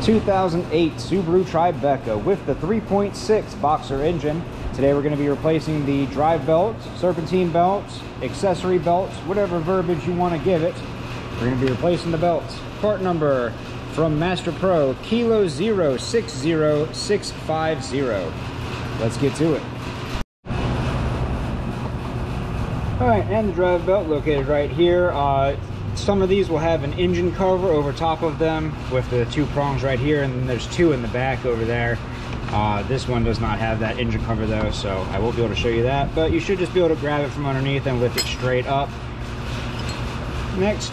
2008 Subaru Tribeca with the 3.6 boxer engine. Today we're going to be replacing the drive belts, serpentine belts, accessory belts, whatever verbiage you want to give it. We're going to be replacing the belts. Part number from Master Pro, Kilo 060650. Let's get to it. Alright, and the drive belt located right here. Some of these will have an engine cover over top of them with the two prongs right here, and then there's two in the back over there. This one does not have that engine cover though, so I won't be able to show you that, but you should just be able to grab it from underneath and lift it straight up. Next,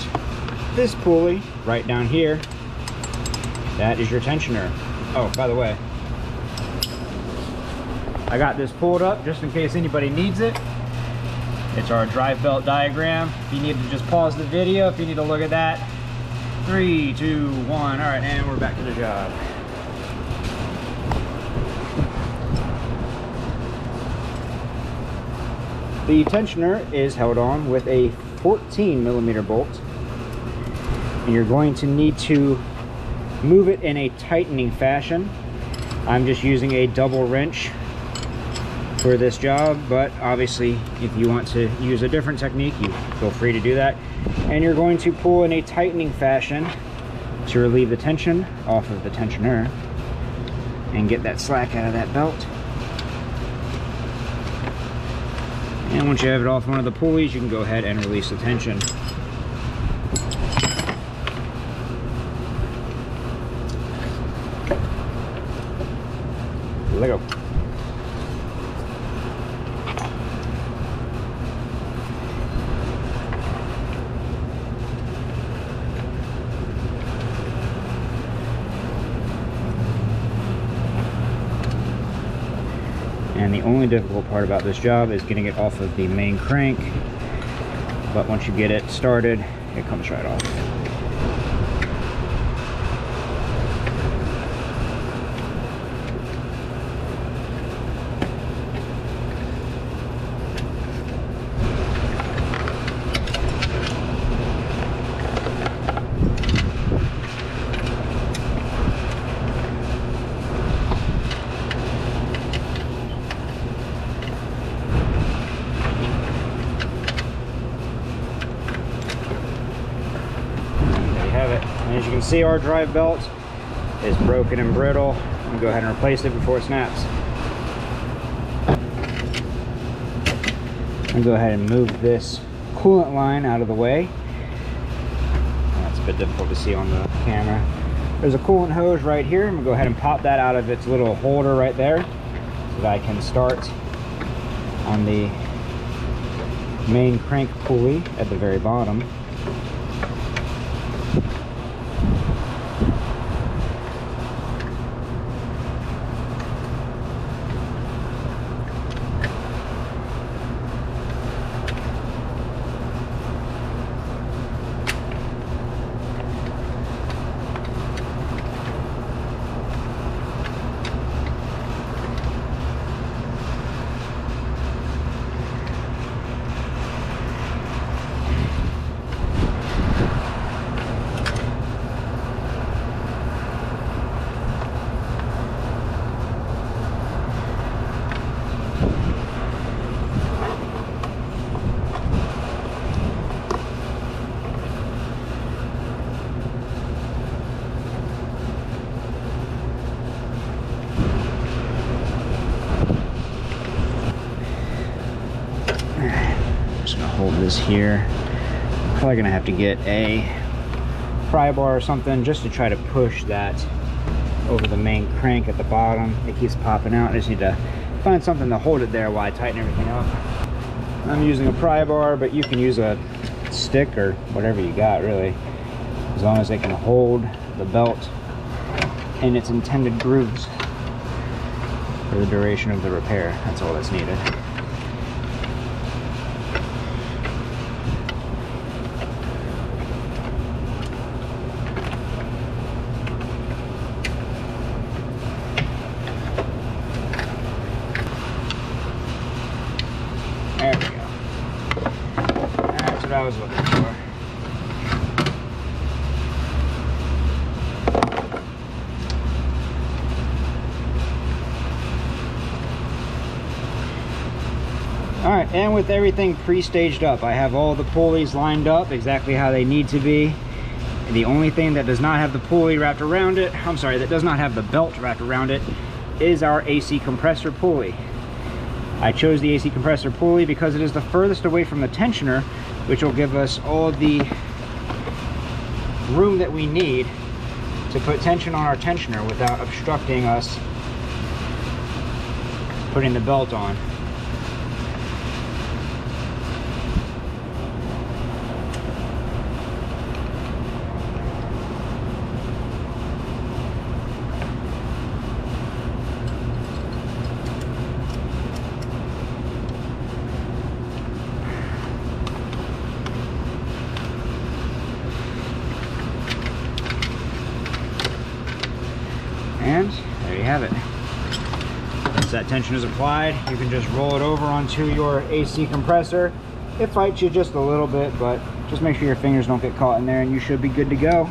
this pulley right down here, that is your tensioner. Oh, by the way, I got this pulled up just in case anybody needs it. It's our drive belt diagram. If you need to just pause the video, if you need to look at that. 3, 2, 1. All right, and we're back to the job. The tensioner is held on with a 14mm bolt. And you're going to need to move it in a tightening fashion. I'm just using a double wrench for this job, but obviously if you want to use a different technique, you feel free to do that. And you're going to pull in a tightening fashion to relieve the tension off of the tensioner and get that slack out of that belt. And once you have it off one of the pulleys, you can go ahead and release the tension. Let go. And the only difficult part about this job is getting it off of the main crank, but once you get it started, it comes right off. As you can see, our drive belt is broken and brittle. I'm going to go ahead and replace it before it snaps. I'm going to go ahead and move this coolant line out of the way. That's a bit difficult to see on the camera. There's a coolant hose right here. I'm going to go ahead and pop that out of its little holder right there so that I can start on the main crank pulley at the very bottom. Hold this here. I'm probably gonna have to get a pry bar or something just to try to push that over the main crank at the bottom. It keeps popping out. I just need to find something to hold it there while I tighten everything up. I'm using a pry bar, but you can use a stick or whatever you got, really, as long as it can hold the belt in its intended grooves for the duration of the repair. That's all that's needed. There we go. That's what I was looking for. Alright, and with everything pre-staged up, I have all the pulleys lined up exactly how they need to be. And the only thing that does not have the pulley wrapped around it, I'm sorry, that does not have the belt wrapped around it, is our AC compressor pulley. I chose the AC compressor pulley because it is the furthest away from the tensioner, which will give us all the room that we need to put tension on our tensioner without obstructing us putting the belt on. And there you have it. Once that tension is applied, you can just roll it over onto your AC compressor. It fights you just a little bit, but just make sure your fingers don't get caught in there and you should be good to go.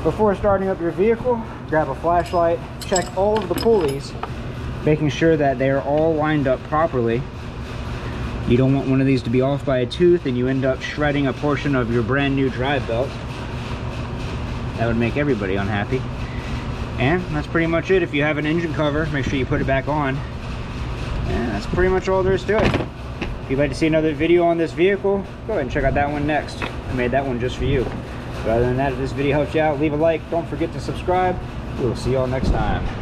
Before starting up your vehicle, grab a flashlight, check all of the pulleys, making sure that they are all lined up properly. You don't want one of these to be off by a tooth and you end up shredding a portion of your brand new drive belt. That would make everybody unhappy. And that's pretty much it. If you have an engine cover, make sure you put it back on. And that's pretty much all there is to it. If you'd like to see another video on this vehicle, go ahead and check out that one next. I made that one just for you. But other than that, if this video helped you out, leave a like. Don't forget to subscribe. We will see you all next time.